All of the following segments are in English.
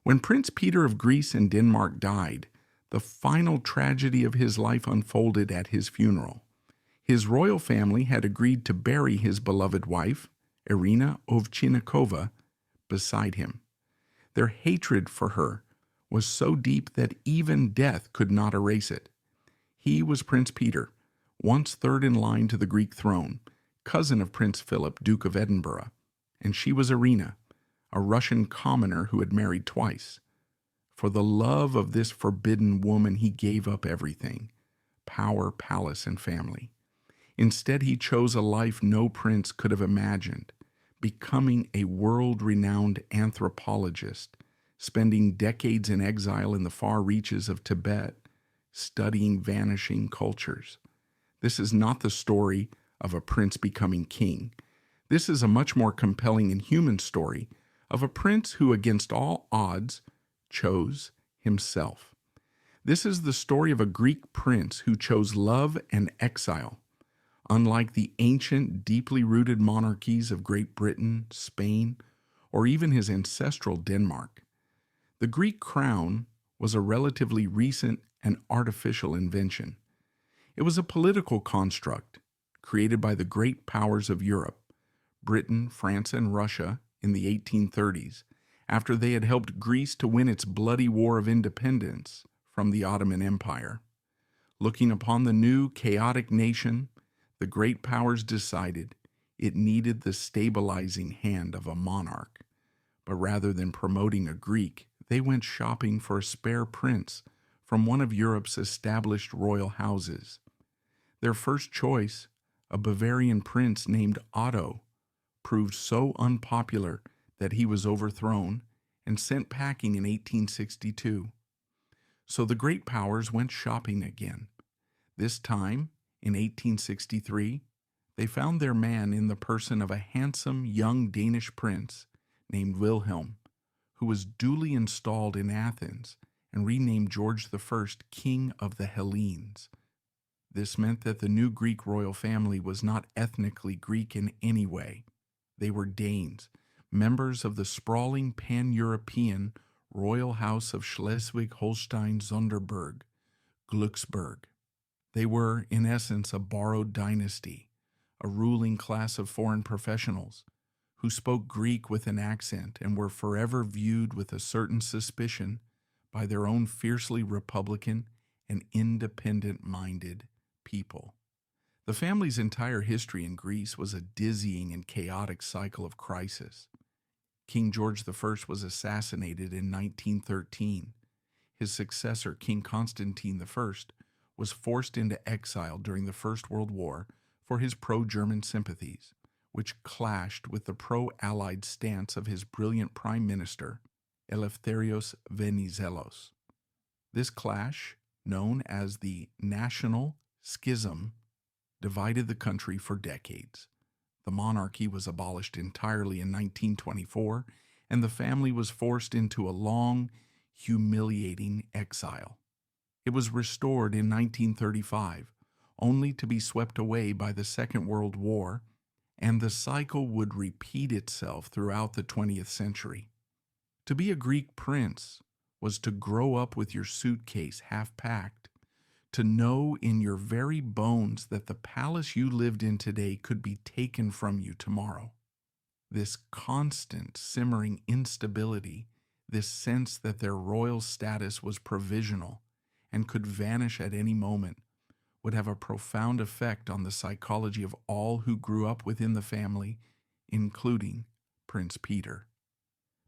When Prince Peter of Greece and Denmark died, the final tragedy of his life unfolded at his funeral. His royal family had agreed to bury his beloved wife, Irina Ovtchinnikova, beside him. Their hatred for her was so deep that even death could not erase it. He was Prince Peter, once third in line to the Greek throne, cousin of Prince Philip, Duke of Edinburgh, and she was Irina, a Russian commoner who had married twice. For the love of this forbidden woman, he gave up everything: power, palace, and family. Instead, he chose a life no prince could have imagined, becoming a world-renowned anthropologist, spending decades in exile in the far reaches of Tibet, studying vanishing cultures. This is not the story of a prince becoming king. This is a much more compelling and human story of a prince who, against all odds, chose himself. This is the story of a Greek prince who chose love and exile. Unlike the ancient, deeply rooted monarchies of Great Britain, Spain, or even his ancestral Denmark, the Greek crown was a relatively recent and artificial invention. It was a political construct created by the great powers of Europe, Britain, France, and Russia, in the 1830s, after they had helped Greece to win its bloody war of independence from the Ottoman Empire. Looking upon the new, chaotic nation, the great powers decided it needed the stabilizing hand of a monarch. But rather than promoting a Greek, they went shopping for a spare prince from one of Europe's established royal houses. Their first choice, a Bavarian prince named Otto, proved so unpopular that he was overthrown and sent packing in 1862. So the great powers went shopping again. This time, in 1863, they found their man in the person of a handsome young Danish prince named Wilhelm, who was duly installed in Athens and renamed George I King of the Hellenes. This meant that the new Greek royal family was not ethnically Greek in any way. They were Danes, members of the sprawling pan-European royal house of Schleswig-Holstein-Sonderburg, Glücksburg. They were, in essence, a borrowed dynasty, a ruling class of foreign professionals who spoke Greek with an accent and were forever viewed with a certain suspicion by their own fiercely republican and independent-minded people. The family's entire history in Greece was a dizzying and chaotic cycle of crisis. King George I was assassinated in 1913. His successor, King Constantine I, was forced into exile during the First World War for his pro-German sympathies, which clashed with the pro-Allied stance of his brilliant prime minister, Eleftherios Venizelos. This clash, known as the National Schism, divided the country for decades. The monarchy was abolished entirely in 1924, and the family was forced into a long, humiliating exile. It was restored in 1935, only to be swept away by the Second World War, and the cycle would repeat itself throughout the 20th century. To be a Greek prince was to grow up with your suitcase half-packed, to know in your very bones that the palace you lived in today could be taken from you tomorrow. This constant, simmering instability, this sense that their royal status was provisional and could vanish at any moment, would have a profound effect on the psychology of all who grew up within the family, including Prince Peter.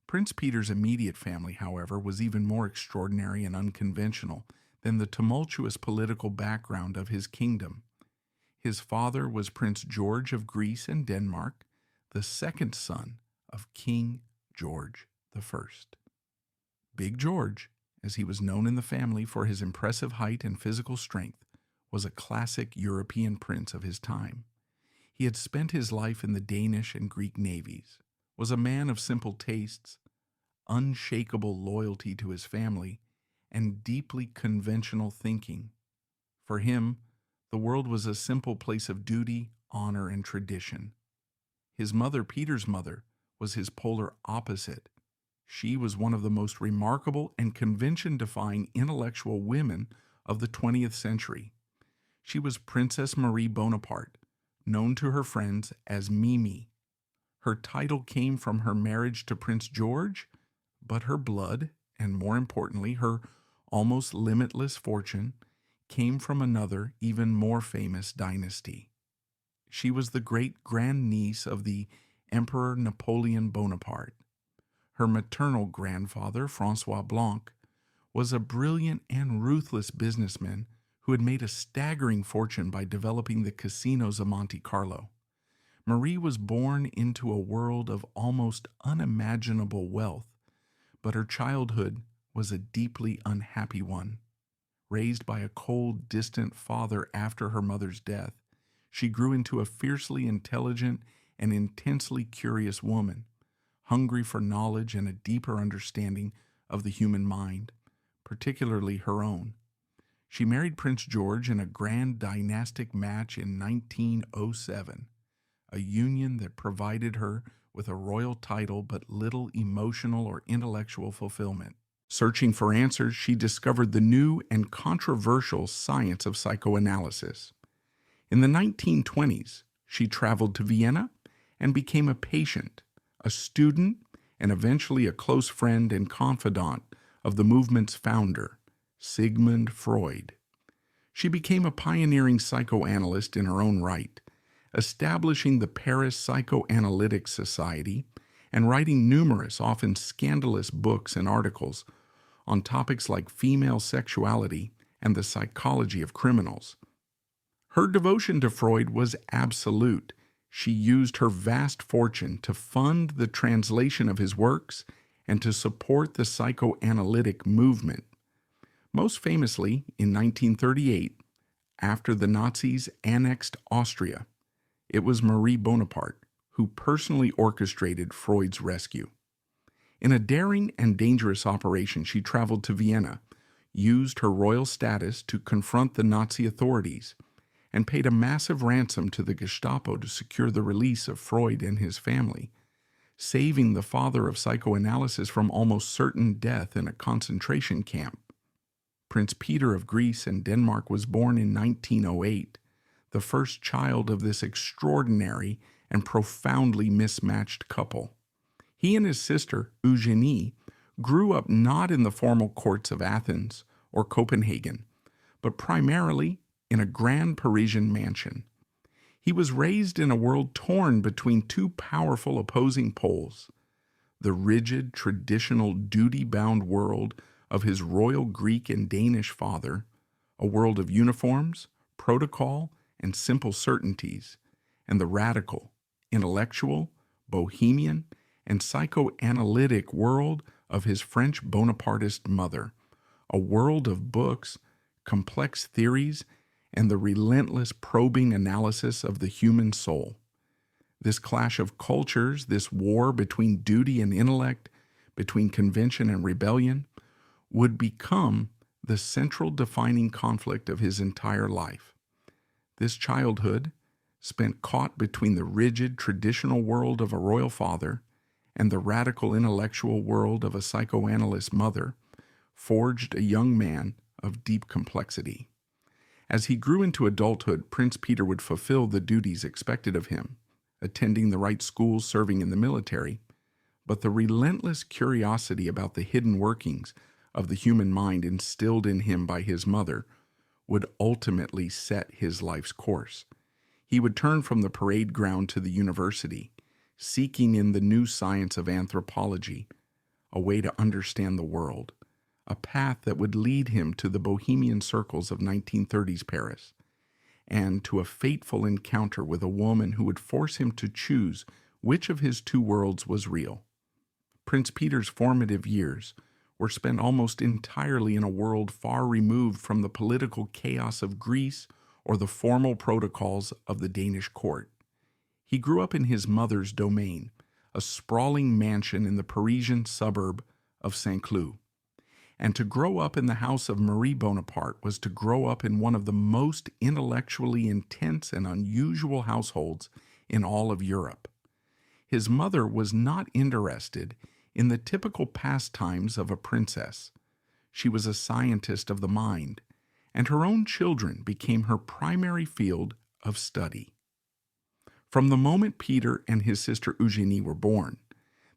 Prince Peter's immediate family, however, was even more extraordinary and unconventional than the tumultuous political background of his kingdom. His father was Prince George of Greece and Denmark, the second son of King George I. Big George, as he was known in the family for his impressive height and physical strength, was a classic European prince of his time. He had spent his life in the Danish and Greek navies, was a man of simple tastes, unshakable loyalty to his family, and deeply conventional thinking. For him, the world was a simple place of duty, honor, and tradition. His mother, Peter's mother, was his polar opposite. She was one of the most remarkable and convention-defying intellectual women of the 20th century. She was Princess Marie Bonaparte, known to her friends as Mimi. Her title came from her marriage to Prince George, but her blood, and more importantly, her almost limitless fortune, came from another, even more famous dynasty. She was the great-grandniece of the Emperor Napoleon Bonaparte. Her maternal grandfather, Francois Blanc, was a brilliant and ruthless businessman who had made a staggering fortune by developing the casinos of Monte Carlo. Marie was born into a world of almost unimaginable wealth, but her childhood was a deeply unhappy one. Raised by a cold, distant father after her mother's death, she grew into a fiercely intelligent and intensely curious woman, hungry for knowledge and a deeper understanding of the human mind, particularly her own. She married Prince George in a grand dynastic match in 1907, a union that provided her with a royal title but little emotional or intellectual fulfillment. Searching for answers, she discovered the new and controversial science of psychoanalysis. In the 1920s, she traveled to Vienna and became a patient, a student, and eventually a close friend and confidant of the movement's founder, Sigmund Freud. She became a pioneering psychoanalyst in her own right, establishing the Paris Psychoanalytic Society and writing numerous, often scandalous books and articles on topics like female sexuality and the psychology of criminals. Her devotion to Freud was absolute. She used her vast fortune to fund the translation of his works and to support the psychoanalytic movement. Most famously, in 1938, after the Nazis annexed Austria, it was Marie Bonaparte who personally orchestrated Freud's rescue. In a daring and dangerous operation, she traveled to Vienna, used her royal status to confront the Nazi authorities, and paid a massive ransom to the Gestapo to secure the release of Freud and his family, saving the father of psychoanalysis from almost certain death in a concentration camp. Prince Peter of Greece and Denmark was born in 1908, the first child of this extraordinary and profoundly mismatched couple. He and his sister, Eugenie, grew up not in the formal courts of Athens or Copenhagen, but primarily in a grand Parisian mansion. He was raised in a world torn between two powerful opposing poles: the rigid, traditional, duty-bound world of his royal Greek and Danish father, a world of uniforms, protocol, and simple certainties, and the radical, intellectual, bohemian, and psychoanalytic world of his French Bonapartist mother, a world of books, complex theories, and the relentless probing analysis of the human soul. This clash of cultures, this war between duty and intellect, between convention and rebellion, would become the central defining conflict of his entire life. This childhood, spent caught between the rigid, traditional world of a royal father and the radical intellectual world of a psychoanalyst mother, forged a young man of deep complexity. As he grew into adulthood, Prince Peter would fulfill the duties expected of him, attending the right schools, serving in the military, but the relentless curiosity about the hidden workings of the human mind instilled in him by his mother would ultimately set his life's course. He would turn from the parade ground to the university, seeking in the new science of anthropology a way to understand the world, a path that would lead him to the bohemian circles of 1930s Paris, and to a fateful encounter with a woman who would force him to choose which of his two worlds was real. Prince Peter's formative years were spent almost entirely in a world far removed from the political chaos of Greece or the formal protocols of the Danish court. He grew up in his mother's domain, a sprawling mansion in the Parisian suburb of Saint-Cloud. And to grow up in the house of Marie Bonaparte was to grow up in one of the most intellectually intense and unusual households in all of Europe. His mother was not interested in the typical pastimes of a princess. She was a scientist of the mind, and her own children became her primary field of study. From the moment Peter and his sister Eugenie were born,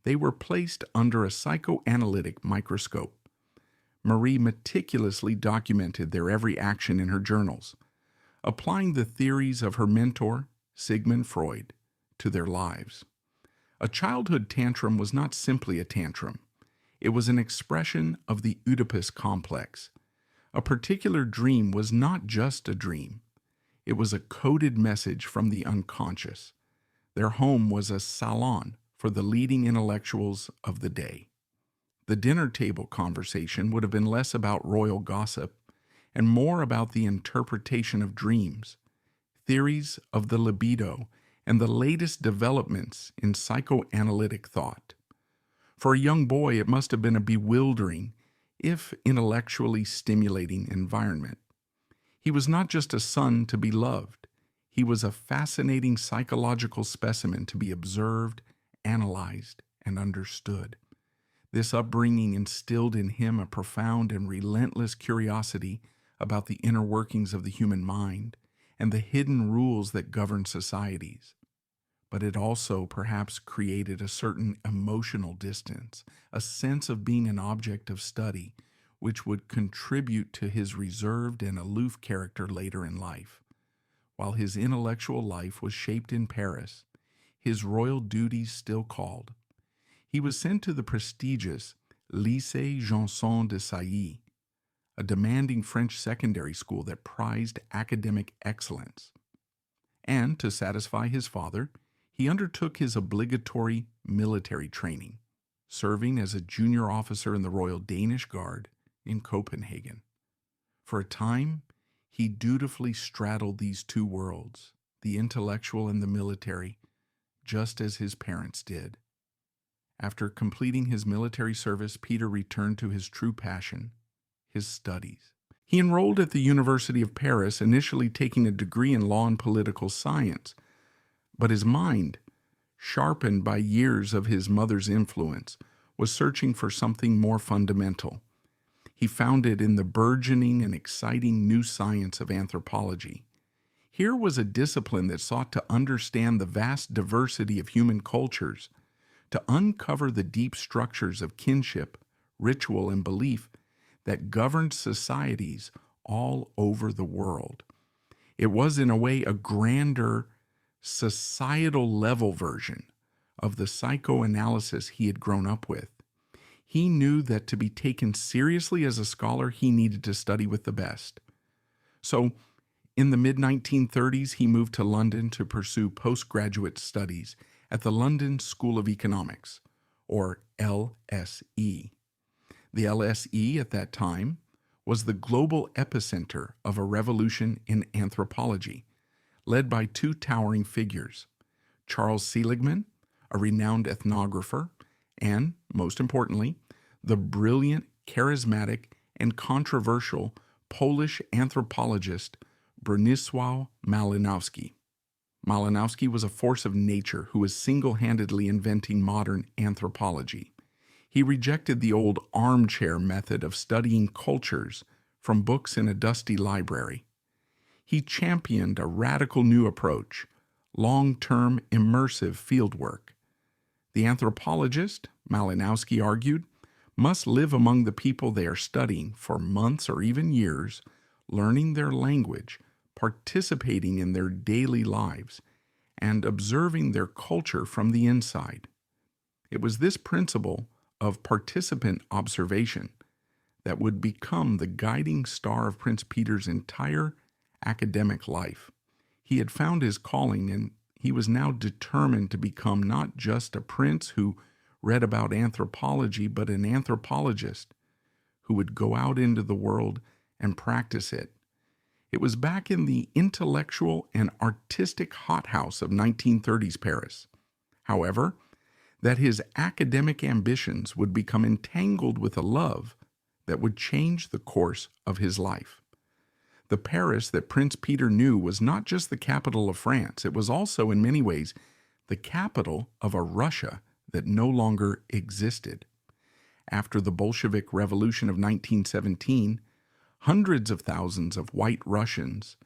they were placed under a psychoanalytic microscope. Marie meticulously documented their every action in her journals, applying the theories of her mentor, Sigmund Freud, to their lives. A childhood tantrum was not simply a tantrum. It was an expression of the Oedipus complex. A particular dream was not just a dream. It was a coded message from the unconscious. Their home was a salon for the leading intellectuals of the day. The dinner table conversation would have been less about royal gossip and more about the interpretation of dreams, theories of the libido, and the latest developments in psychoanalytic thought. For a young boy, it must have been a bewildering, if intellectually stimulating, environment. He was not just a son to be loved. He was a fascinating psychological specimen to be observed, analyzed, and understood. This upbringing instilled in him a profound and relentless curiosity about the inner workings of the human mind and the hidden rules that govern societies. But it also perhaps created a certain emotional distance, a sense of being an object of study, which would contribute to his reserved and aloof character later in life. While his intellectual life was shaped in Paris, his royal duties still called. He was sent to the prestigious Lycée Janson de Sailly, a demanding French secondary school that prized academic excellence. And to satisfy his father, he undertook his obligatory military training, serving as a junior officer in the Royal Danish Guard in Copenhagen. For a time, he dutifully straddled these two worlds, the intellectual and the military, just as his parents did. After completing his military service, Peter returned to his true passion, his studies. He enrolled at the University of Paris, initially taking a degree in law and political science, but his mind, sharpened by years of his mother's influence, was searching for something more fundamental. He found it in the burgeoning and exciting new science of anthropology. Here was a discipline that sought to understand the vast diversity of human cultures, to uncover the deep structures of kinship, ritual, and belief that governed societies all over the world. It was, in a way, a grander, societal level version of the psychoanalysis he had grown up with. He knew that to be taken seriously as a scholar, he needed to study with the best. So, in the mid-1930s, he moved to London to pursue postgraduate studies at the London School of Economics, or LSE. The LSE at that time was the global epicenter of a revolution in anthropology, led by two towering figures, Charles Seligman, a renowned ethnographer, and, most importantly, the brilliant, charismatic, and controversial Polish anthropologist Bronisław Malinowski. Malinowski was a force of nature who was single-handedly inventing modern anthropology. He rejected the old armchair method of studying cultures from books in a dusty library. He championed a radical new approach, long-term immersive fieldwork. The anthropologist, Malinowski argued, must live among the people they are studying for months or even years, learning their language, participating in their daily lives, and observing their culture from the inside. It was this principle of participant observation that would become the guiding star of Prince Peter's entire academic life. He had found his calling, and he was now determined to become not just a prince who read about anthropology, but an anthropologist who would go out into the world and practice it. It was back in the intellectual and artistic hothouse of 1930s Paris, however, that his academic ambitions would become entangled with a love that would change the course of his life. The Paris that Prince Peter knew was not just the capital of France, it was also, in many ways, the capital of a Russia that no longer existed. After the Bolshevik Revolution of 1917, hundreds of thousands of white Russians,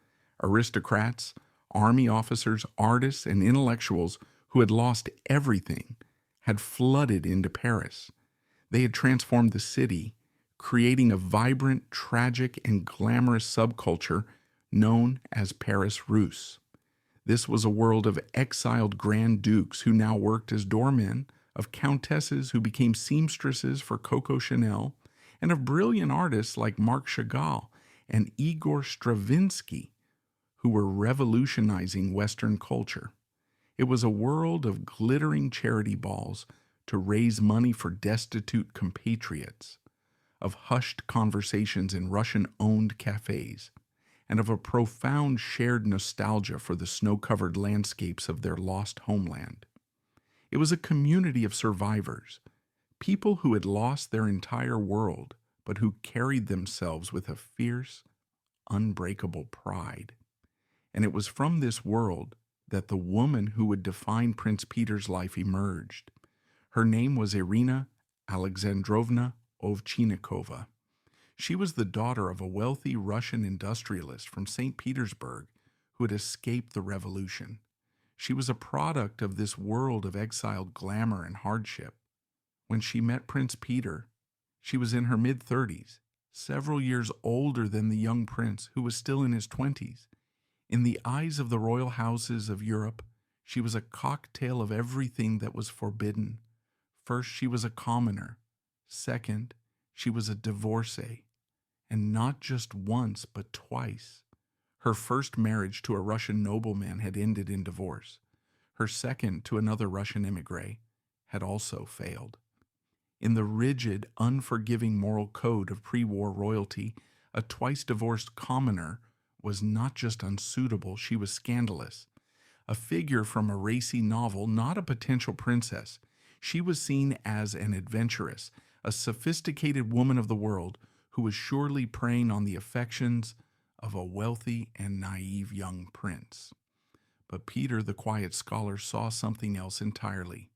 aristocrats, army officers, artists, and intellectuals who had lost everything had flooded into Paris. They had transformed the city, creating a vibrant, tragic, and glamorous subculture known as Paris Russe. This was a world of exiled Grand Dukes who now worked as doormen, of countesses who became seamstresses for Coco Chanel, and of brilliant artists like Marc Chagall and Igor Stravinsky, who were revolutionizing Western culture. It was a world of glittering charity balls to raise money for destitute compatriots, of hushed conversations in Russian-owned cafes, and of a profound shared nostalgia for the snow-covered landscapes of their lost homeland. It was a community of survivors, people who had lost their entire world, but who carried themselves with a fierce, unbreakable pride. And it was from this world that the woman who would define Prince Peter's life emerged. Her name was Irina Alexandrovna Ovtchinnikova. She was the daughter of a wealthy Russian industrialist from St. Petersburg who had escaped the revolution. She was a product of this world of exiled glamour and hardship. When she met Prince Peter, she was in her mid-30s, several years older than the young prince, who was still in his 20s. In the eyes of the royal houses of Europe, she was a cocktail of everything that was forbidden. First, she was a commoner. Second, she was a divorcee, and not just once, but twice. Her first marriage to a Russian nobleman had ended in divorce. Her second, to another Russian émigré, had also failed. In the rigid, unforgiving moral code of pre-war royalty, a twice-divorced commoner was not just unsuitable, she was scandalous. A figure from a racy novel, not a potential princess. She was seen as an adventuress, a sophisticated woman of the world who was surely preying on the affections of a wealthy and naive young prince. But Peter, the quiet scholar, saw something else entirely.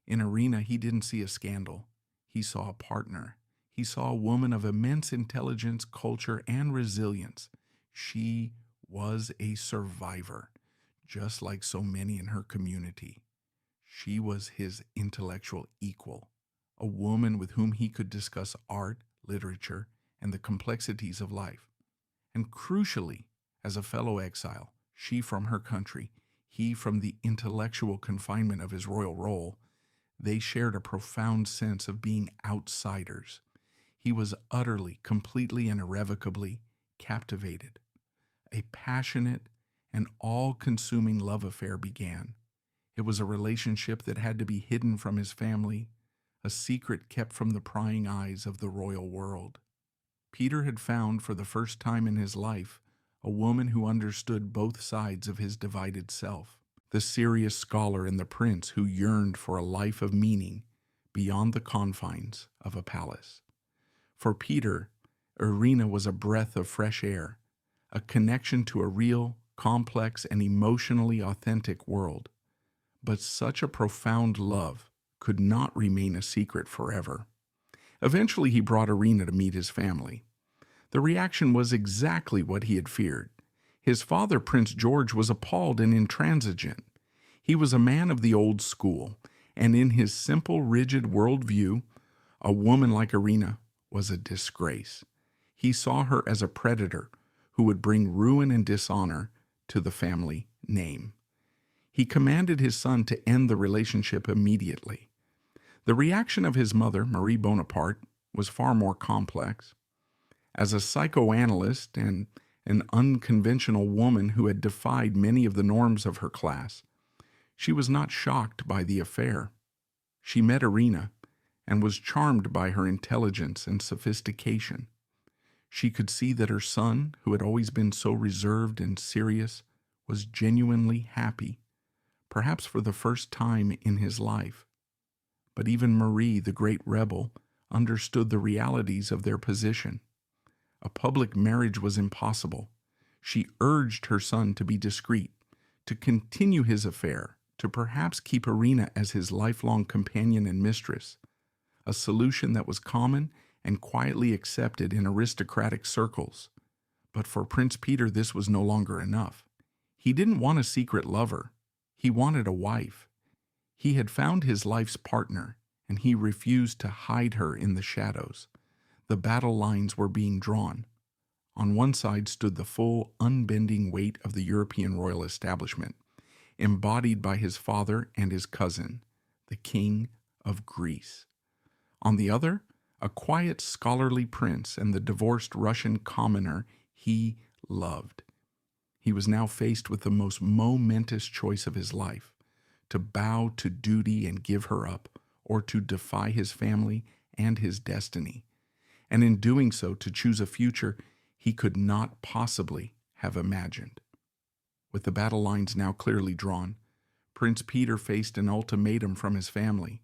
In Irina, he didn't see a scandal. He saw a partner. He saw a woman of immense intelligence, culture, and resilience. She was a survivor, just like so many in her community. She was his intellectual equal, a woman with whom he could discuss art, literature, and the complexities of life. And crucially, as a fellow exile, she from her country, he from the intellectual confinement of his royal role, they shared a profound sense of being outsiders. He was utterly, completely, and irrevocably captivated. A passionate and all-consuming love affair began. It was a relationship that had to be hidden from his family, a secret kept from the prying eyes of the royal world. Peter had found, for the first time in his life, a woman who understood both sides of his divided self, the serious scholar and the prince who yearned for a life of meaning beyond the confines of a palace. For Peter, Irina was a breath of fresh air, a connection to a real, complex, and emotionally authentic world. But such a profound love could not remain a secret forever. Eventually, he brought Irina to meet his family. The reaction was exactly what he had feared. His father, Prince George, was appalled and intransigent. He was a man of the old school, and in his simple, rigid worldview, a woman like Irina was a disgrace. He saw her as a predator who would bring ruin and dishonor to the family name. He commanded his son to end the relationship immediately. The reaction of his mother, Marie Bonaparte, was far more complex. As a psychoanalyst and an unconventional woman who had defied many of the norms of her class, she was not shocked by the affair. She met Irina and was charmed by her intelligence and sophistication. She could see that her son, who had always been so reserved and serious, was genuinely happy, perhaps for the first time in his life. But even Marie, the great rebel, understood the realities of their position. A public marriage was impossible. She urged her son to be discreet, to continue his affair, to perhaps keep Irina as his lifelong companion and mistress. a solution that was common and quietly accepted in aristocratic circles. But for Prince Peter, this was no longer enough. He didn't want a secret lover. He wanted a wife. He had found his life's partner, and he refused to hide her in the shadows. The battle lines were being drawn. On one side stood the full, unbending weight of the European royal establishment, embodied by his father and his cousin, the King of Greece. On the other, a quiet, scholarly prince and the divorced Russian commoner he loved. He was now faced with the most momentous choice of his life: to bow to duty and give her up, or to defy his family and his destiny, and in doing so to choose a future he could not possibly have imagined. With the battle lines now clearly drawn, Prince Peter faced an ultimatum from his family: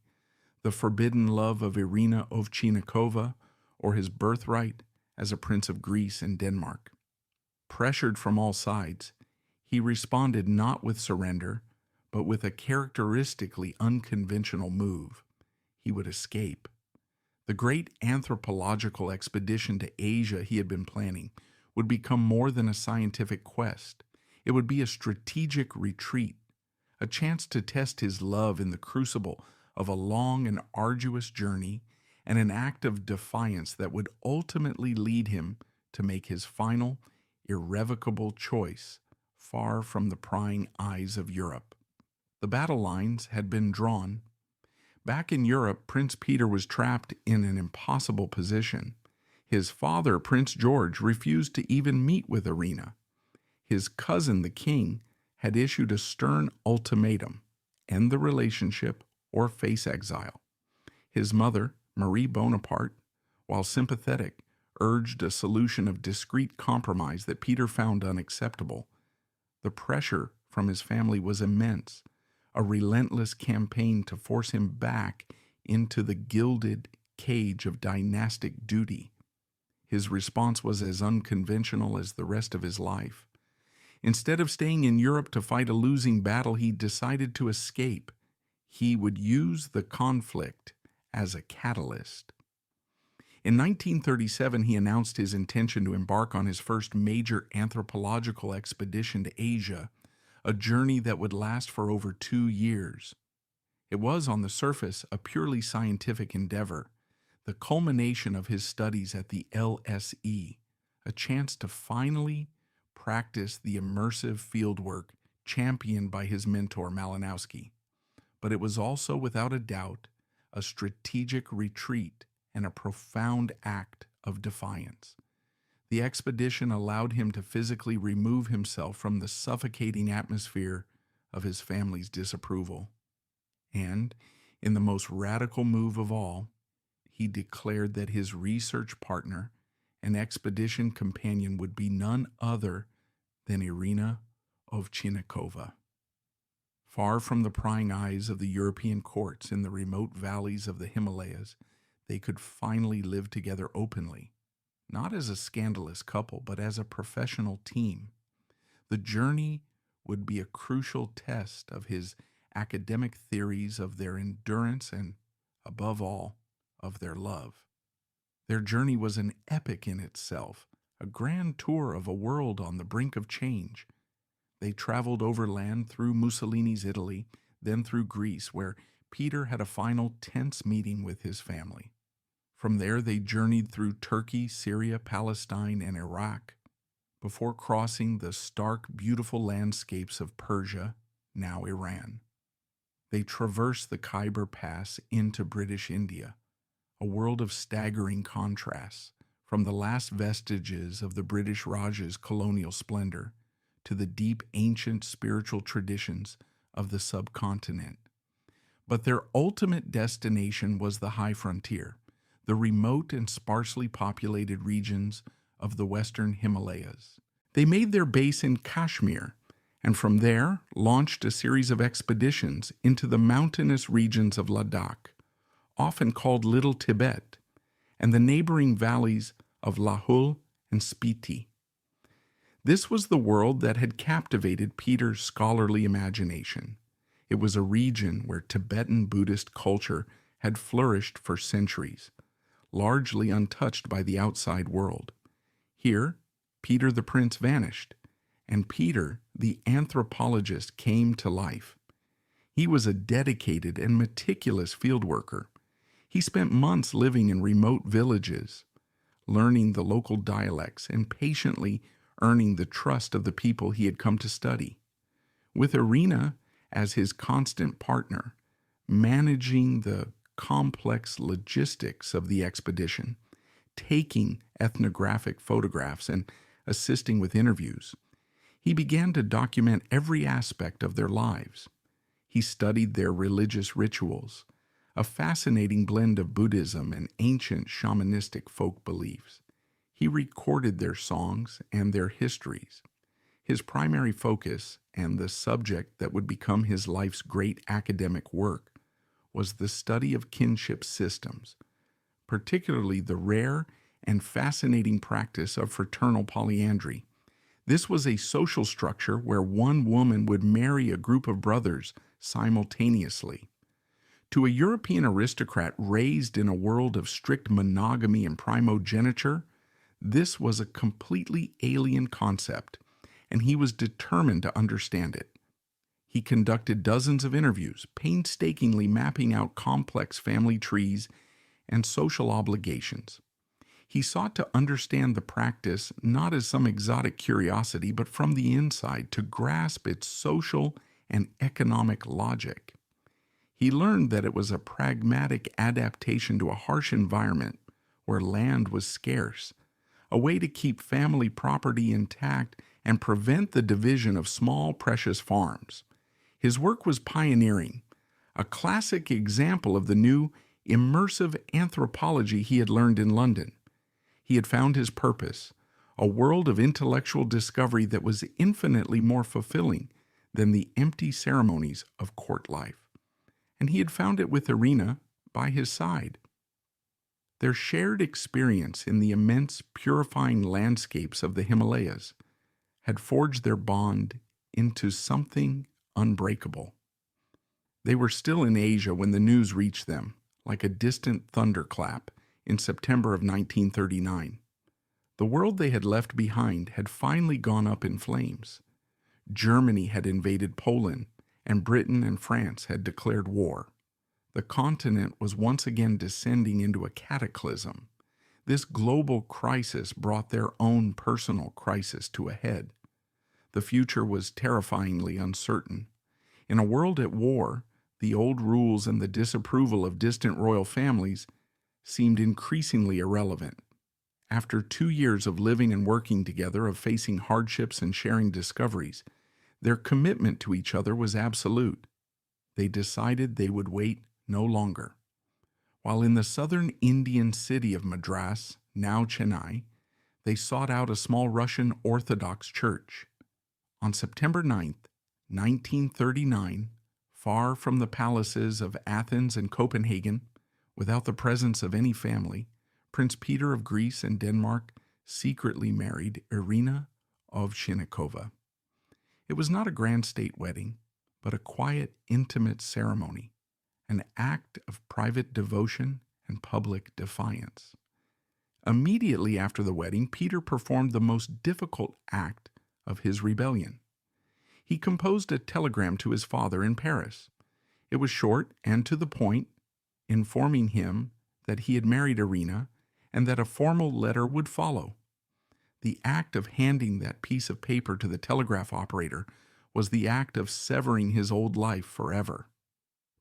the forbidden love of Irina Ovtchinnikova, or his birthright as a prince of Greece and Denmark. Pressured from all sides, he responded not with surrender, but with a characteristically unconventional move. He would escape. The great anthropological expedition to Asia he had been planning would become more than a scientific quest. It would be a strategic retreat, a chance to test his love in the crucible of a long and arduous journey, and an act of defiance that would ultimately lead him to make his final, irrevocable choice far from the prying eyes of Europe. The battle lines had been drawn. Back in Europe, Prince Peter was trapped in an impossible position. His father, Prince George, refused to even meet with Irina. His cousin, the king, had issued a stern ultimatum: end the relationship or face exile. His mother, Marie Bonaparte, while sympathetic, urged a solution of discreet compromise that Peter found unacceptable. The pressure from his family was immense, a relentless campaign to force him back into the gilded cage of dynastic duty. His response was as unconventional as the rest of his life. Instead of staying in Europe to fight a losing battle, he decided to escape. He would use the conflict as a catalyst. In 1937, he announced his intention to embark on his first major anthropological expedition to Asia, a journey that would last for over 2 years. It was, on the surface, a purely scientific endeavor, the culmination of his studies at the LSE, a chance to finally practice the immersive fieldwork championed by his mentor Malinowski. But it was also, without a doubt, a strategic retreat and a profound act of defiance. The expedition allowed him to physically remove himself from the suffocating atmosphere of his family's disapproval. And, in the most radical move of all, he declared that his research partner and expedition companion would be none other than Irina Ovtchinnikova. Far from the prying eyes of the European courts in the remote valleys of the Himalayas, they could finally live together openly, not as a scandalous couple, but as a professional team. The journey would be a crucial test of his academic theories, of their endurance, and, above all, of their love. Their journey was an epic in itself, a grand tour of a world on the brink of change. They traveled overland through Mussolini's Italy, then through Greece, where Peter had a final tense meeting with his family. From there, they journeyed through Turkey, Syria, Palestine, and Iraq, before crossing the stark, beautiful landscapes of Persia, now Iran. They traversed the Khyber Pass into British India, a world of staggering contrasts, from the last vestiges of the British Raj's colonial splendor to the deep ancient spiritual traditions of the subcontinent. But their ultimate destination was the high frontier, the remote and sparsely populated regions of the western Himalayas. They made their base in Kashmir, and from there launched a series of expeditions into the mountainous regions of Ladakh, often called Little Tibet, and the neighboring valleys of Lahul and Spiti. This was the world that had captivated Peter's scholarly imagination. It was a region where Tibetan Buddhist culture had flourished for centuries, largely untouched by the outside world. Here, Peter the Prince vanished, and Peter, the anthropologist, came to life. He was a dedicated and meticulous field worker. He spent months living in remote villages, learning the local dialects and patiently earning the trust of the people he had come to study. With Irina as his constant partner, managing the complex logistics of the expedition, taking ethnographic photographs and assisting with interviews, he began to document every aspect of their lives. He studied their religious rituals, a fascinating blend of Buddhism and ancient shamanistic folk beliefs. He recorded their songs and their histories. His primary focus, and the subject that would become his life's great academic work, was the study of kinship systems, particularly the rare and fascinating practice of fraternal polyandry. This was a social structure where one woman would marry a group of brothers simultaneously. To a European aristocrat raised in a world of strict monogamy and primogeniture, this was a completely alien concept, and he was determined to understand it. He conducted dozens of interviews, painstakingly mapping out complex family trees and social obligations. He sought to understand the practice not as some exotic curiosity, but from the inside to grasp its social and economic logic. He learned that it was a pragmatic adaptation to a harsh environment where land was scarce, a way to keep family property intact and prevent the division of small, precious farms. His work was pioneering, a classic example of the new immersive anthropology he had learned in London. He had found his purpose, a world of intellectual discovery that was infinitely more fulfilling than the empty ceremonies of court life. And he had found it with Irina by his side. Their shared experience in the immense purifying landscapes of the Himalayas had forged their bond into something unbreakable. They were still in Asia when the news reached them, like a distant thunderclap, in September of 1939. The world they had left behind had finally gone up in flames. Germany had invaded Poland, and Britain and France had declared war. The continent was once again descending into a cataclysm. This global crisis brought their own personal crisis to a head. The future was terrifyingly uncertain. In a world at war, the old rules and the disapproval of distant royal families seemed increasingly irrelevant. After 2 years of living and working together, of facing hardships and sharing discoveries, their commitment to each other was absolute. They decided they would wait no longer. While in the southern Indian city of Madras, now Chennai, they sought out a small Russian Orthodox church. On September 9th, 1939, far from the palaces of Athens and Copenhagen, without the presence of any family, Prince Peter of Greece and Denmark secretly married Irina Ovtchinnikova. It was not a grand state wedding, but a quiet, intimate ceremony, an act of private devotion and public defiance. Immediately after the wedding, Peter performed the most difficult act of his rebellion. He composed a telegram to his father in Paris. It was short and to the point, informing him that he had married Irina and that a formal letter would follow. The act of handing that piece of paper to the telegraph operator was the act of severing his old life forever.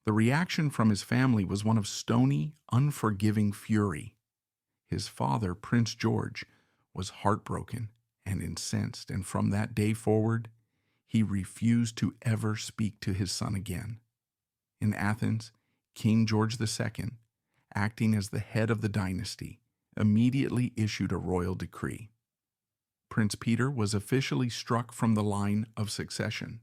The reaction from his family was one of stony, unforgiving fury. His father, Prince George, was heartbroken and incensed, and from that day forward, he refused to ever speak to his son again. In Athens, King George II, acting as the head of the dynasty, immediately issued a royal decree. Prince Peter was officially struck from the line of succession.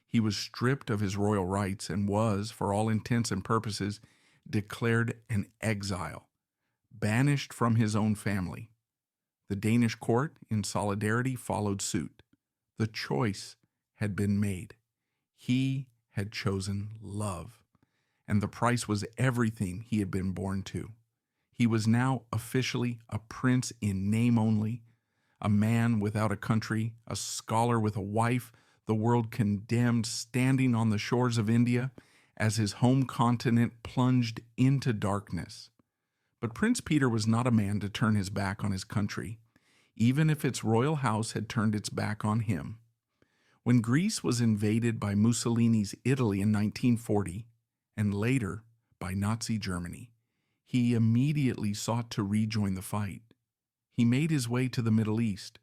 He was stripped of his royal rights and was, for all intents and purposes, declared an exile, banished from his own family. The Danish court, in solidarity, followed suit. The choice had been made. He had chosen love, and the price was everything he had been born to. He was now officially a prince in name only, a man without a country, a scholar with a wife, the world condemned, standing on the shores of India as his home continent plunged into darkness. But Prince Peter was not a man to turn his back on his country, even if its royal house had turned its back on him. When Greece was invaded by Mussolini's Italy in 1940, and later by Nazi Germany, he immediately sought to rejoin the fight. He made his way to the Middle East,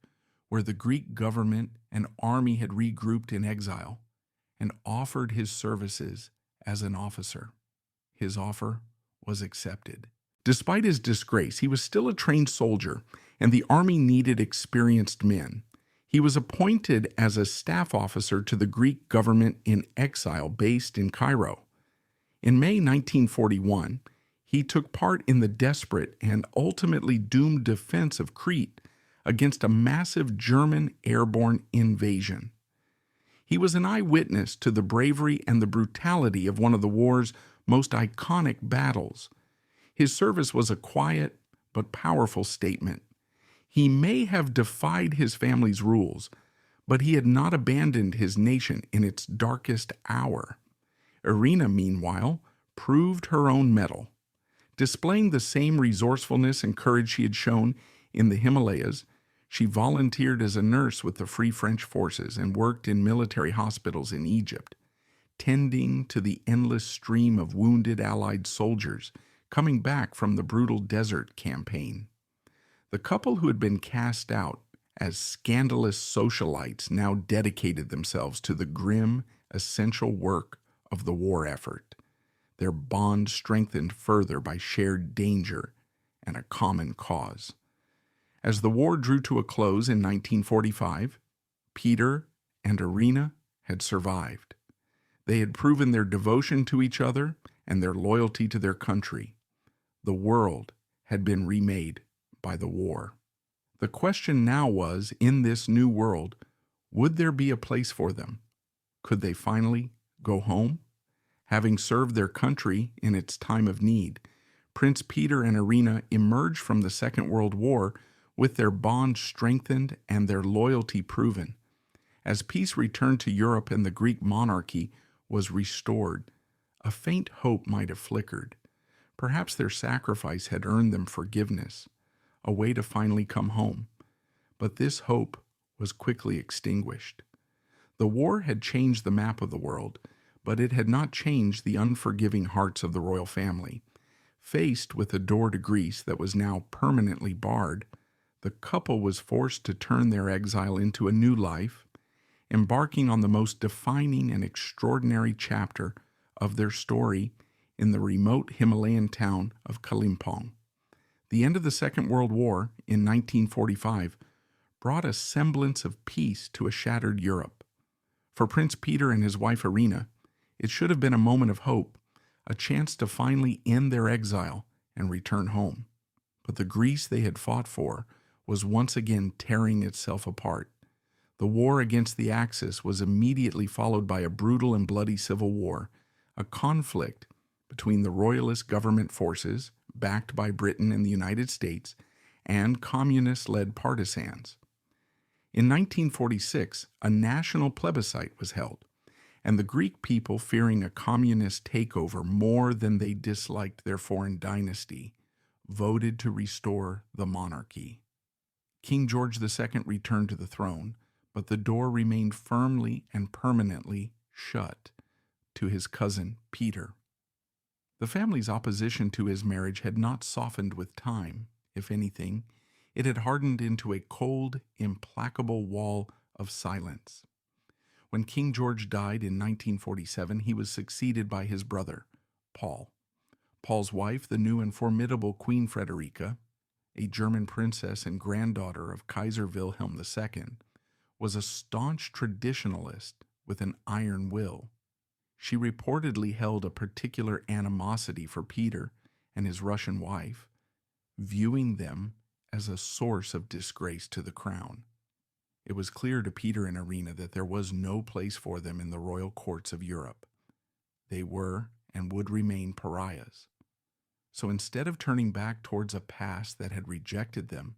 where the Greek government and army had regrouped in exile, and offered his services as an officer. His offer was accepted. Despite his disgrace, he was still a trained soldier, and the army needed experienced men. He was appointed as a staff officer to the Greek government in exile based in Cairo. In May 1941, he took part in the desperate and ultimately doomed defense of Crete against a massive German airborne invasion. He was an eyewitness to the bravery and the brutality of one of the war's most iconic battles. His service was a quiet but powerful statement. He may have defied his family's rules, but he had not abandoned his nation in its darkest hour. Irina, meanwhile, proved her own mettle. Displaying the same resourcefulness and courage she had shown in the Himalayas, she volunteered as a nurse with the Free French forces and worked in military hospitals in Egypt, tending to the endless stream of wounded Allied soldiers coming back from the brutal desert campaign. The couple who had been cast out as scandalous socialites now dedicated themselves to the grim, essential work of the war effort, their bond strengthened further by shared danger and a common cause. As the war drew to a close in 1945, Peter and Irina had survived. They had proven their devotion to each other and their loyalty to their country. The world had been remade by the war. The question now was, in this new world, would there be a place for them? Could they finally go home? Having served their country in its time of need, Prince Peter and Irina emerged from the Second World War with their bond strengthened and their loyalty proven. As peace returned to Europe and the Greek monarchy was restored, a faint hope might have flickered. Perhaps their sacrifice had earned them forgiveness, a way to finally come home. But this hope was quickly extinguished. The war had changed the map of the world, but it had not changed the unforgiving hearts of the royal family. Faced with a door to Greece that was now permanently barred, the couple was forced to turn their exile into a new life, embarking on the most defining and extraordinary chapter of their story in the remote Himalayan town of Kalimpong. The end of the Second World War in 1945 brought a semblance of peace to a shattered Europe. For Prince Peter and his wife Irina, it should have been a moment of hope, a chance to finally end their exile and return home. But the Greece they had fought for was once again tearing itself apart. The war against the Axis was immediately followed by a brutal and bloody civil war, a conflict between the royalist government forces, backed by Britain and the United States, and communist-led partisans. In 1946, a national plebiscite was held, and the Greek people, fearing a communist takeover more than they disliked their foreign dynasty, voted to restore the monarchy. King George II returned to the throne, but the door remained firmly and permanently shut to his cousin Peter. The family's opposition to his marriage had not softened with time. If anything, it had hardened into a cold, implacable wall of silence. When King George died in 1947, he was succeeded by his brother, Paul. Paul's wife, the new and formidable Queen Frederica, a German princess and granddaughter of Kaiser Wilhelm II, was a staunch traditionalist with an iron will. She reportedly held a particular animosity for Peter and his Russian wife, viewing them as a source of disgrace to the crown. It was clear to Peter and Irina that there was no place for them in the royal courts of Europe. They were, and would remain pariahs. So instead of turning back towards a past that had rejected them,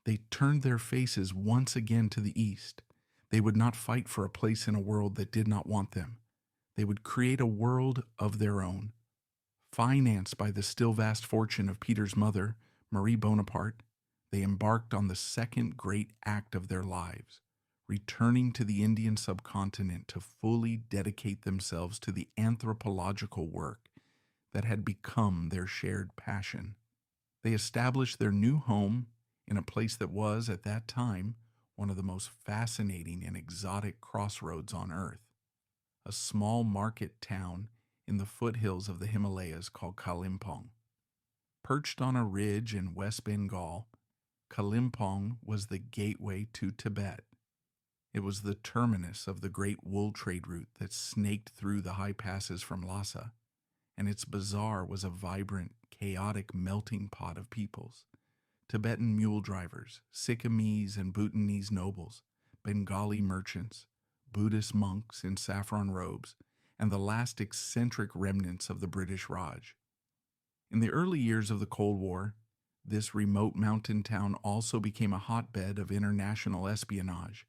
they turned their faces once again to the east. They would not fight for a place in a world that did not want them. They would create a world of their own. Financed by the still vast fortune of Peter's mother, Marie Bonaparte, they embarked on the second great act of their lives, returning to the Indian subcontinent to fully dedicate themselves to the anthropological work that had become their shared passion. They established their new home in a place that was, at that time, one of the most fascinating and exotic crossroads on Earth, a small market town in the foothills of the Himalayas called Kalimpong. Perched on a ridge in West Bengal, Kalimpong was the gateway to Tibet. It was the terminus of the great wool trade route that snaked through the high passes from Lhasa, and its bazaar was a vibrant, chaotic melting pot of peoples. Tibetan mule drivers, Sikkimese and Bhutanese nobles, Bengali merchants, Buddhist monks in saffron robes, and the last eccentric remnants of the British Raj. In the early years of the Cold War, this remote mountain town also became a hotbed of international espionage,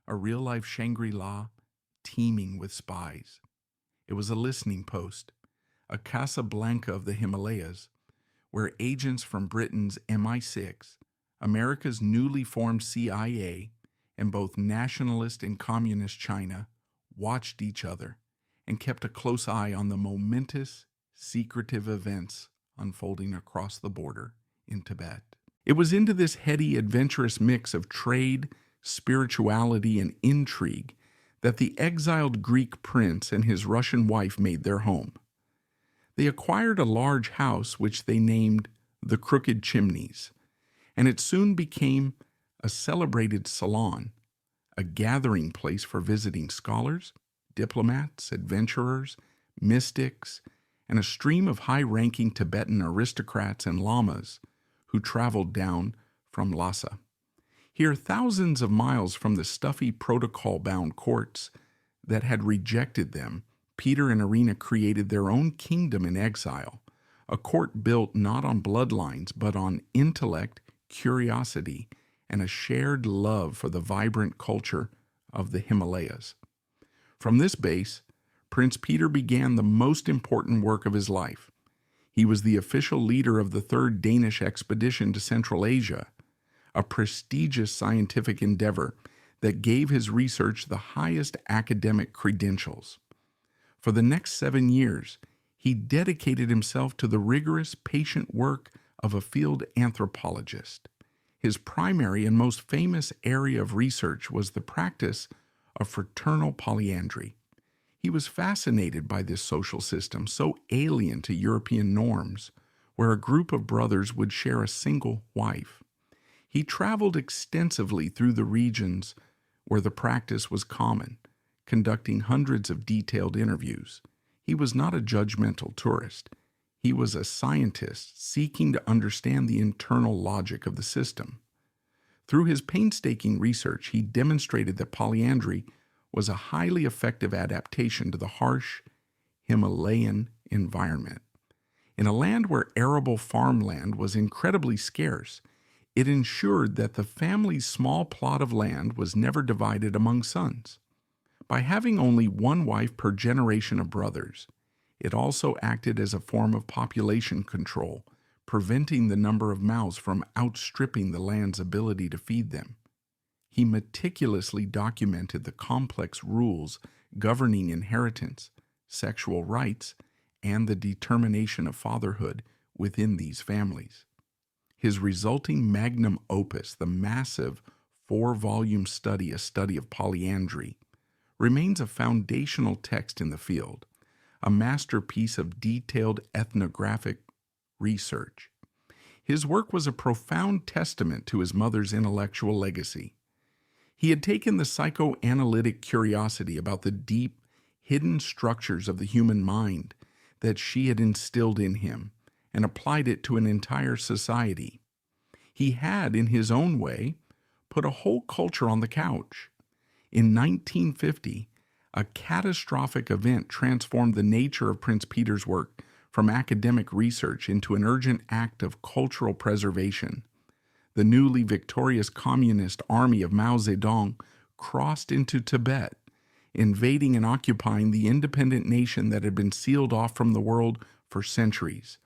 a real-life Shangri-La teeming with spies. It was a listening post, a Casablanca of the Himalayas, where agents from Britain's MI6, America's newly formed CIA, and both nationalist and communist China watched each other and kept a close eye on the momentous, secretive events unfolding across the border in Tibet. It was into this heady, adventurous mix of trade, spirituality, and intrigue that the exiled Greek prince and his Russian wife made their home. They acquired a large house which they named the Crooked Chimneys, and it soon became a celebrated salon, a gathering place for visiting scholars, diplomats, adventurers, mystics, and a stream of high-ranking Tibetan aristocrats and lamas who traveled down from Lhasa. Here, thousands of miles from the stuffy protocol-bound courts that had rejected them, Peter and Irina created their own kingdom in exile, a court built not on bloodlines but on intellect, curiosity, and a shared love for the vibrant culture of the Himalayas. From this base, Prince Peter began the most important work of his life. He was the official leader of the Third Danish Expedition to Central Asia, a prestigious scientific endeavor that gave his research the highest academic credentials. For the next 7 years, he dedicated himself to the rigorous, patient work of a field anthropologist. His primary and most famous area of research was the practice of fraternal polyandry. He was fascinated by this social system, so alien to European norms, where a group of brothers would share a single wife. He traveled extensively through the regions where the practice was common, conducting hundreds of detailed interviews. He was not a judgmental tourist. He was a scientist seeking to understand the internal logic of the system. Through his painstaking research, he demonstrated that polyandry was a highly effective adaptation to the harsh Himalayan environment. In a land where arable farmland was incredibly scarce, it ensured that the family's small plot of land was never divided among sons. By having only one wife per generation of brothers, it also acted as a form of population control, preventing the number of mouths from outstripping the land's ability to feed them. He meticulously documented the complex rules governing inheritance, sexual rights, and the determination of fatherhood within these families. His resulting magnum opus, the massive 4-volume study, A Study of Polyandry, remains a foundational text in the field, a masterpiece of detailed ethnographic research. His work was a profound testament to his mother's intellectual legacy. He had taken the psychoanalytic curiosity about the deep, hidden structures of the human mind that she had instilled in him and applied it to an entire society. He had, in his own way, put a whole culture on the couch. In 1950, A catastrophic event transformed the nature of Prince Peter's work from academic research into an urgent act of cultural preservation. The newly victorious communist army of Mao Zedong crossed into Tibet, invading and occupying the independent nation that had been sealed off from the world for centuries.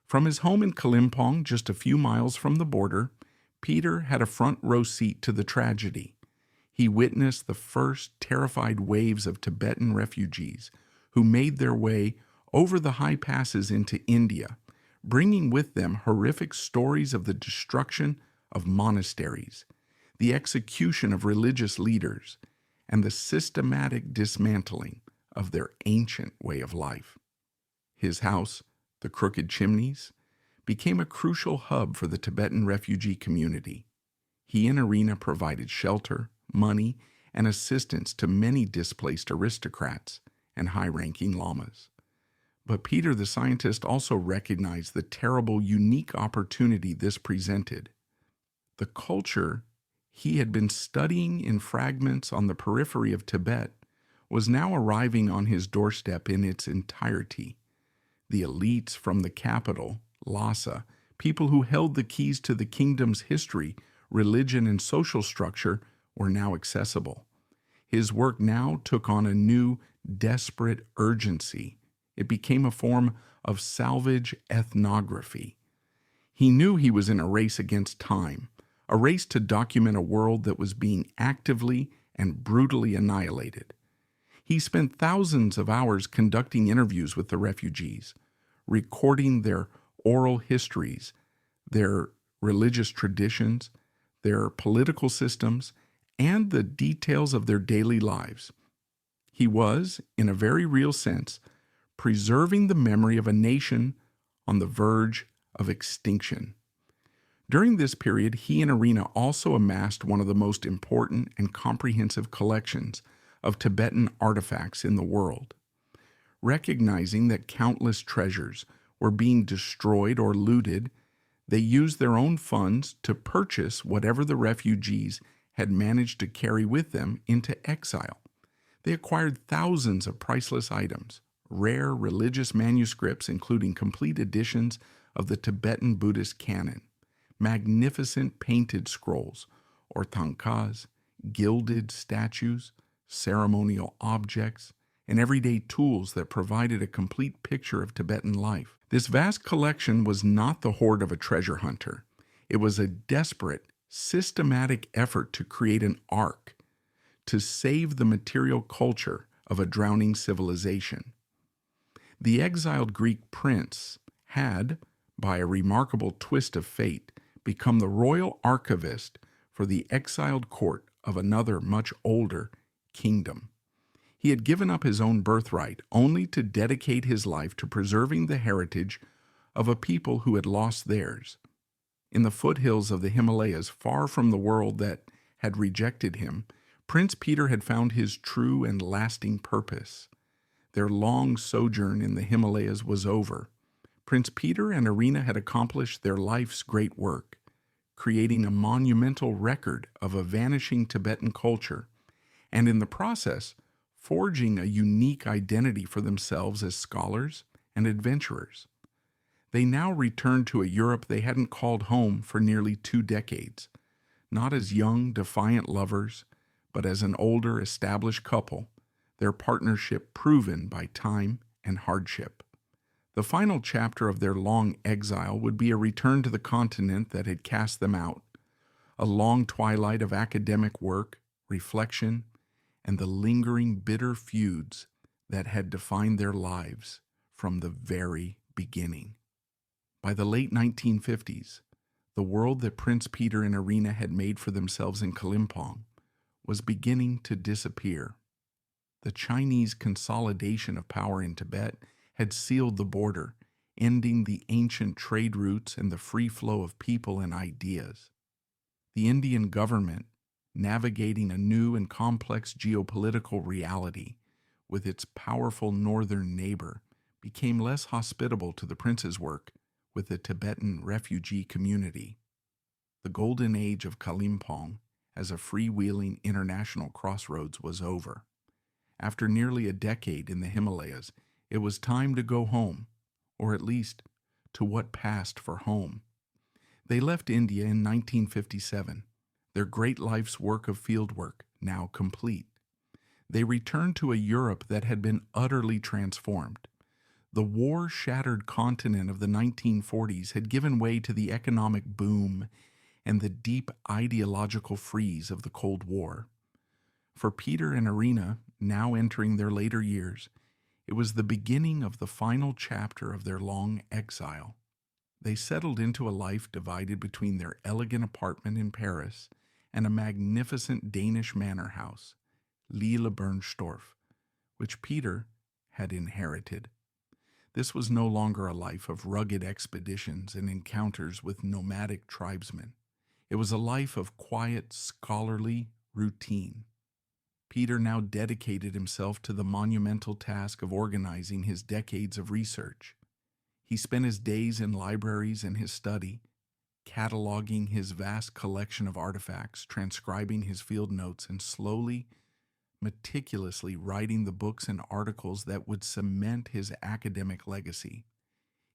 From his home in Kalimpong, just a few miles from the border, Peter had a front row seat to the tragedy. He witnessed the first terrified waves of Tibetan refugees who made their way over the high passes into India, bringing with them horrific stories of the destruction of monasteries, the execution of religious leaders, and the systematic dismantling of their ancient way of life. His house, the Crooked Chimneys, became a crucial hub for the Tibetan refugee community. He and Irina provided shelter, money, and assistance to many displaced aristocrats and high-ranking lamas. But Peter the scientist also recognized the terrible, unique opportunity this presented. The culture he had been studying in fragments on the periphery of Tibet was now arriving on his doorstep in its entirety. The elites from the capital, Lhasa, people who held the keys to the kingdom's history, religion, and social structure, were now accessible. His work now took on a new, desperate urgency. It became a form of salvage ethnography. He knew he was in a race against time, a race to document a world that was being actively and brutally annihilated. He spent thousands of hours conducting interviews with the refugees, recording their oral histories, their religious traditions, their political systems, and the details of their daily lives. He was, in a very real sense, preserving the memory of a nation on the verge of extinction. During this period, he and Irina also amassed one of the most important and comprehensive collections of Tibetan artifacts in the world. Recognizing that countless treasures were being destroyed or looted, they used their own funds to purchase whatever the refugees had managed to carry with them into exile. They acquired thousands of priceless items, rare religious manuscripts including complete editions of the Tibetan Buddhist canon, magnificent painted scrolls, or thangkas, gilded statues, ceremonial objects, and everyday tools that provided a complete picture of Tibetan life. This vast collection was not the hoard of a treasure hunter. It was a desperate, systematic effort to create an ark, to save the material culture of a drowning civilization. The exiled Greek prince had, by a remarkable twist of fate, become the royal archivist for the exiled court of another much older kingdom. He had given up his own birthright only to dedicate his life to preserving the heritage of a people who had lost theirs. In the foothills of the Himalayas, far from the world that had rejected him, Prince Peter had found his true and lasting purpose. Their long sojourn in the Himalayas was over. Prince Peter and Irina had accomplished their life's great work, creating a monumental record of a vanishing Tibetan culture, and in the process, forging a unique identity for themselves as scholars and adventurers. They now returned to a Europe they hadn't called home for nearly 2 decades, not as young, defiant lovers, but as an older, established couple, their partnership proven by time and hardship. The final chapter of their long exile would be a return to the continent that had cast them out, a long twilight of academic work, reflection, and the lingering bitter feuds that had defined their lives from the very beginning. By the late 1950s, the world that Prince Peter and Irina had made for themselves in Kalimpong was beginning to disappear. The Chinese consolidation of power in Tibet had sealed the border, ending the ancient trade routes and the free flow of people and ideas. The Indian government, navigating a new and complex geopolitical reality with its powerful northern neighbor, became less hospitable to the prince's work with the Tibetan refugee community. The golden age of Kalimpong as a freewheeling international crossroads was over, After nearly a decade in the Himalayas, it was time to go home, or at least to what passed for home. They left India in 1957, their great life's work of fieldwork now complete. They returned to a Europe that had been utterly transformed. The war-shattered continent of the 1940s had given way to the economic boom and the deep ideological freeze of the Cold War. For Peter and Irina, now entering their later years, it was the beginning of the final chapter of their long exile. They settled into a life divided between their elegant apartment in Paris and a magnificent Danish manor house, Lille Bernstorff, which Peter had inherited. This was no longer a life of rugged expeditions and encounters with nomadic tribesmen. It was a life of quiet, scholarly routine. Peter now dedicated himself to the monumental task of organizing his decades of research. He spent his days in libraries and his study, cataloging his vast collection of artifacts, transcribing his field notes, and slowly, meticulously writing the books and articles that would cement his academic legacy.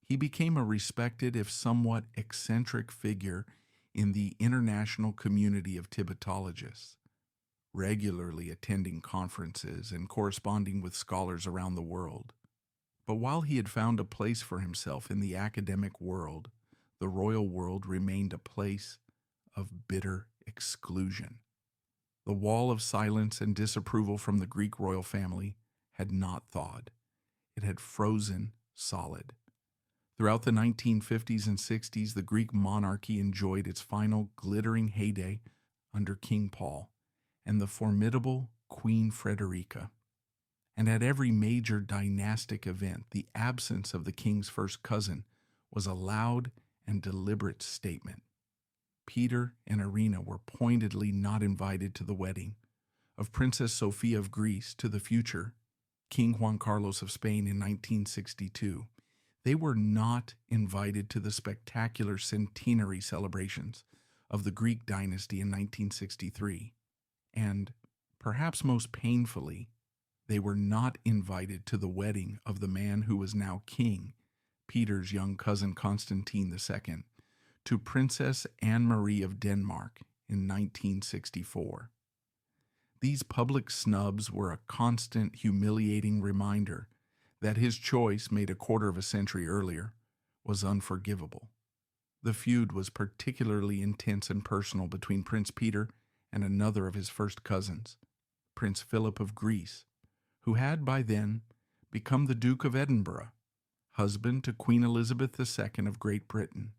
He became a respected, if somewhat eccentric figure in the international community of Tibetologists, regularly attending conferences and corresponding with scholars around the world. But while he had found a place for himself in the academic world, the royal world remained a place of bitter exclusion. The wall of silence and disapproval from the Greek royal family had not thawed. It had frozen solid. Throughout the 1950s and 60s, the Greek monarchy enjoyed its final glittering heyday under King Paul and the formidable Queen Frederica. And at every major dynastic event, the absence of the king's first cousin was a loud and deliberate statement. Peter and Irina were pointedly not invited to the wedding of Princess Sophia of Greece to the future King Juan Carlos of Spain in 1962. They were not invited to the spectacular centenary celebrations of the Greek dynasty in 1963. And, perhaps most painfully, they were not invited to the wedding of the man who was now king, Peter's young cousin Constantine II, to Princess Anne-Marie of Denmark in 1964. These public snubs were a constant, humiliating reminder that his choice, made a quarter of a century earlier, was unforgivable. The feud was particularly intense and personal between Prince Peter and another of his first cousins, Prince Philip of Greece, who had by then become the Duke of Edinburgh, husband to Queen Elizabeth II of Great Britain.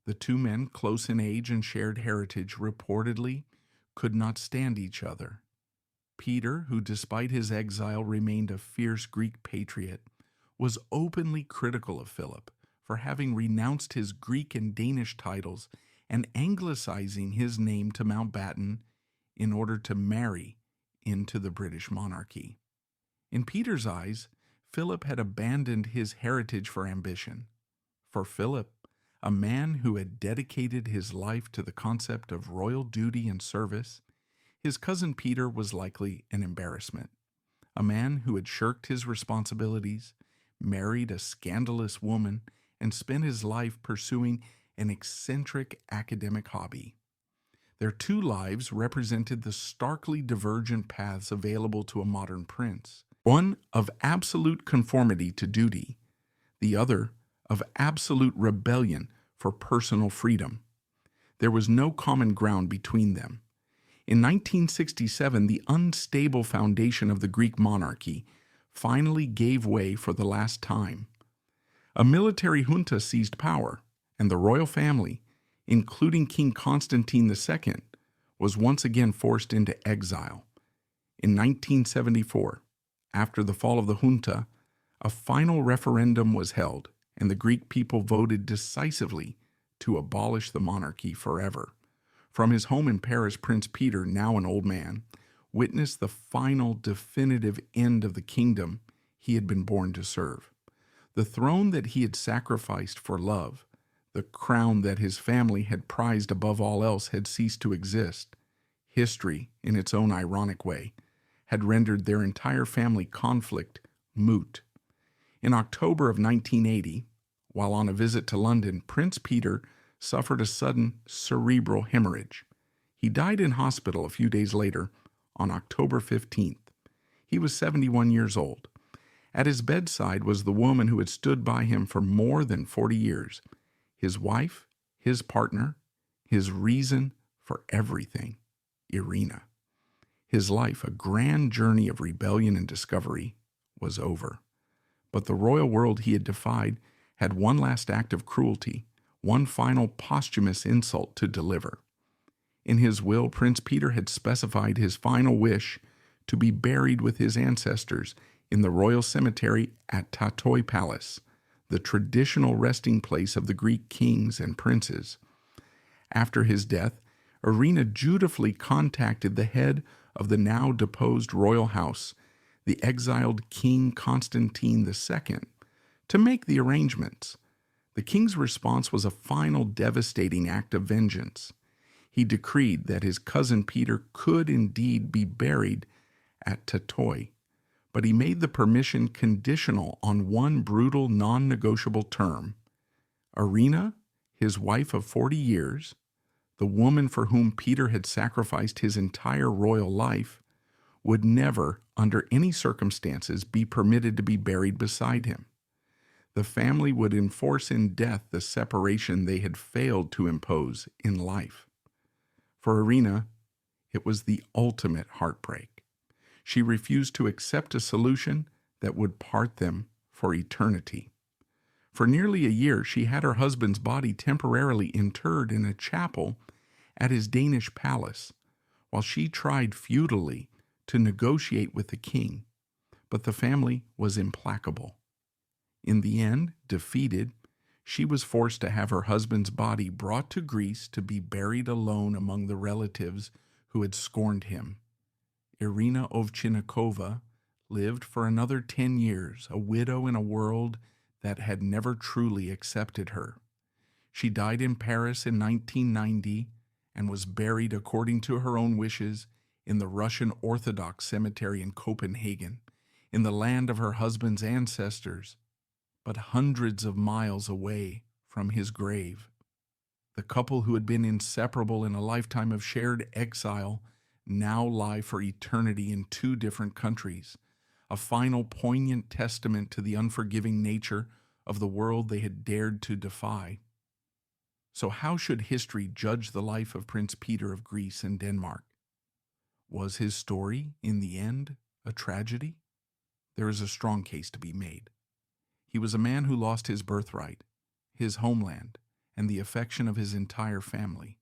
The two men, close in age and shared heritage, reportedly could not stand each other. Peter, who despite his exile remained a fierce Greek patriot, was openly critical of Philip for having renounced his Greek and Danish titles and anglicizing his name to Mountbatten in order to marry into the British monarchy. In Peter's eyes, Philip had abandoned his heritage for ambition. For Philip, a man who had dedicated his life to the concept of royal duty and service, his cousin Peter was likely an embarrassment. A man who had shirked his responsibilities, married a scandalous woman, and spent his life pursuing an eccentric academic hobby. Their two lives represented the starkly divergent paths available to a modern prince, one of absolute conformity to duty, the other of absolute rebellion for personal freedom. There was no common ground between them. In 1967, the unstable foundation of the Greek monarchy finally gave way for the last time. A military junta seized power, and the royal family, including King Constantine II, was once again forced into exile. In 1974, after the fall of the junta, a final referendum was held, and the Greek people voted decisively to abolish the monarchy forever. From his home in Paris, Prince Peter, now an old man, witnessed the final definitive end of the kingdom he had been born to serve. The throne that he had sacrificed for love, the crown that his family had prized above all else, had ceased to exist. History, in its own ironic way, had rendered their entire family conflict moot. In October of 1980, while on a visit to London, Prince Peter suffered a sudden cerebral hemorrhage. He died in hospital a few days later on October 15th. He was 71 years old. At his bedside was the woman who had stood by him for more than 40 years, his wife, his partner, his reason for everything, Irina. His life, a grand journey of rebellion and discovery, was over. But the royal world he had defied had one last act of cruelty, one final posthumous insult to deliver. In his will, Prince Peter had specified his final wish to be buried with his ancestors in the royal cemetery at Tatoi Palace, the traditional resting place of the Greek kings and princes. After his death, Irina dutifully contacted the head of the now deposed royal house, the exiled King Constantine II, to make the arrangements. The king's response was a final devastating act of vengeance. He decreed that his cousin Peter could indeed be buried at Tatoi, but he made the permission conditional on one brutal, non-negotiable term. Irina, his wife of 40 years, the woman for whom Peter had sacrificed his entire royal life, would never, under any circumstances, be permitted to be buried beside him. The family would enforce in death the separation they had failed to impose in life. For Irina, it was the ultimate heartbreak. She refused to accept a solution that would part them for eternity. For nearly a year, she had her husband's body temporarily interred in a chapel at his Danish palace, while she tried futilely to negotiate with the king. But the family was implacable. In the end, defeated, she was forced to have her husband's body brought to Greece to be buried alone among the relatives who had scorned him. Irina Ovtchinnikova lived for another 10 years, a widow in a world that had never truly accepted her. She died in Paris in 1990 and was buried according to her own wishes in the Russian Orthodox cemetery in Copenhagen, in the land of her husband's ancestors, but hundreds of miles away from his grave. The couple who had been inseparable in a lifetime of shared exile now lie for eternity in two different countries, a final poignant testament to the unforgiving nature of the world they had dared to defy. So how should history judge the life of Prince Peter of Greece and Denmark? Was his story, in the end, a tragedy? There is a strong case to be made. He was a man who lost his birthright, his homeland, and the affection of his entire family.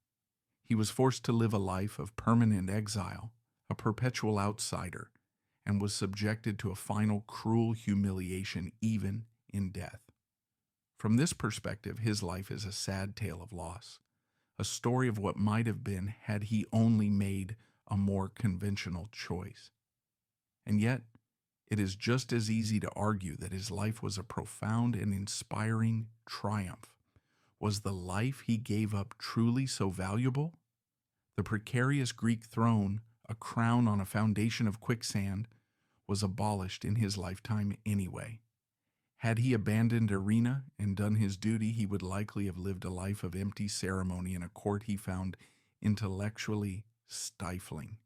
He was forced to live a life of permanent exile, a perpetual outsider, and was subjected to a final cruel humiliation even in death. From this perspective, his life is a sad tale of loss, a story of what might have been had he only made a more conventional choice. And yet, it is just as easy to argue that his life was a profound and inspiring triumph. Was the life he gave up truly so valuable? The precarious Greek throne, a crown on a foundation of quicksand, was abolished in his lifetime anyway. Had he abandoned Irina and done his duty, he would likely have lived a life of empty ceremony in a court he found intellectually stifling,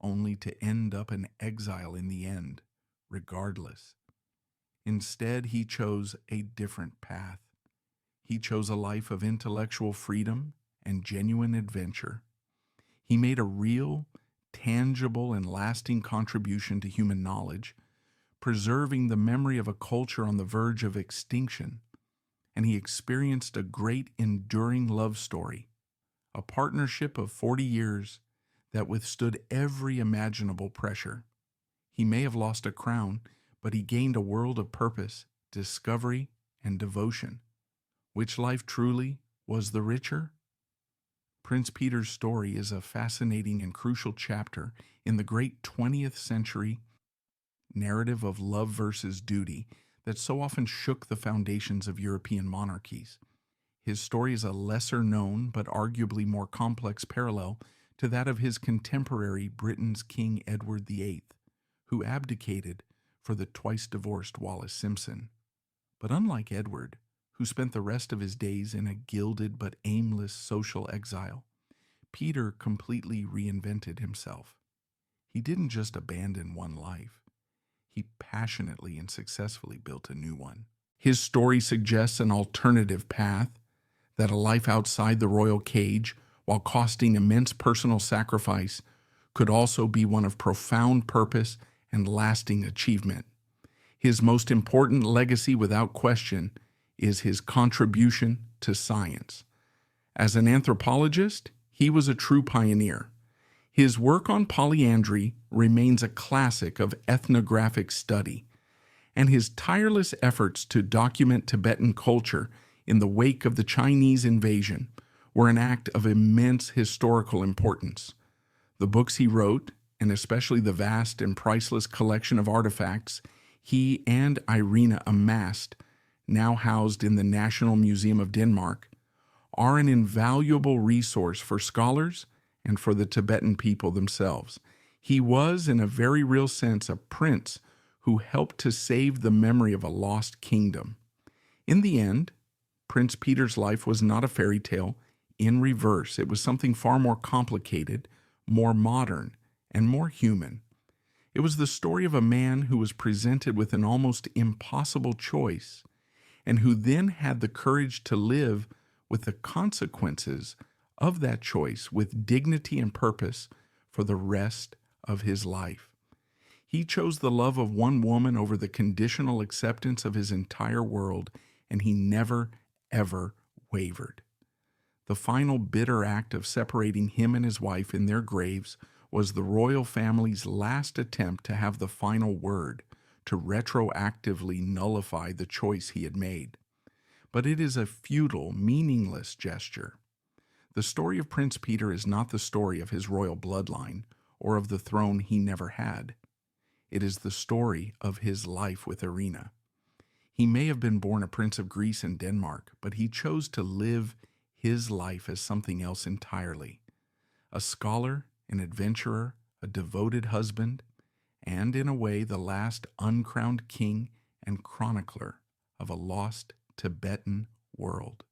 only to end up in exile in the end, regardless. Instead, he chose a different path. He chose a life of intellectual freedom and genuine adventure. He made a real, tangible, and lasting contribution to human knowledge, preserving the memory of a culture on the verge of extinction. And he experienced a great, enduring love story, a partnership of 40 years that withstood every imaginable pressure. He may have lost a crown, but he gained a world of purpose, discovery, and devotion. Which life truly was the richer? Prince Peter's story is a fascinating and crucial chapter in the great 20th century narrative of love versus duty that so often shook the foundations of European monarchies. His story is a lesser-known but arguably more complex parallel to that of his contemporary Britain's King Edward VIII, who abdicated for the twice-divorced Wallis Simpson. But unlike Edward, who spent the rest of his days in a gilded but aimless social exile, Peter completely reinvented himself. He didn't just abandon one life. He passionately and successfully built a new one. His story suggests an alternative path, that a life outside the royal cage, while costing immense personal sacrifice, could also be one of profound purpose and lasting achievement. His most important legacy, without question, is his contribution to science. As an anthropologist, he was a true pioneer. His work on polyandry remains a classic of ethnographic study, and his tireless efforts to document Tibetan culture in the wake of the Chinese invasion were an act of immense historical importance. The books he wrote, and especially the vast and priceless collection of artifacts he and Irina amassed, now housed in the National Museum of Denmark, are an invaluable resource for scholars and for the Tibetan people themselves. He was, in a very real sense, a prince who helped to save the memory of a lost kingdom. In the end, Prince Peter's life was not a fairy tale. In reverse, it was something far more complicated, more modern, and more human. It was the story of a man who was presented with an almost impossible choice, and who then had the courage to live with the consequences of that choice with dignity and purpose for the rest of his life. He chose the love of one woman over the conditional acceptance of his entire world, and he never, ever wavered. The final bitter act of separating him and his wife in their graves was the royal family's last attempt to have the final word, to retroactively nullify the choice he had made. But it is a futile, meaningless gesture. The story of Prince Peter is not the story of his royal bloodline or of the throne he never had. It is the story of his life with Irina. He may have been born a prince of Greece and Denmark, but he chose to live his life as something else entirely. A scholar, an adventurer, a devoted husband, and in a way the last uncrowned king and chronicler of a lost Tibetan world.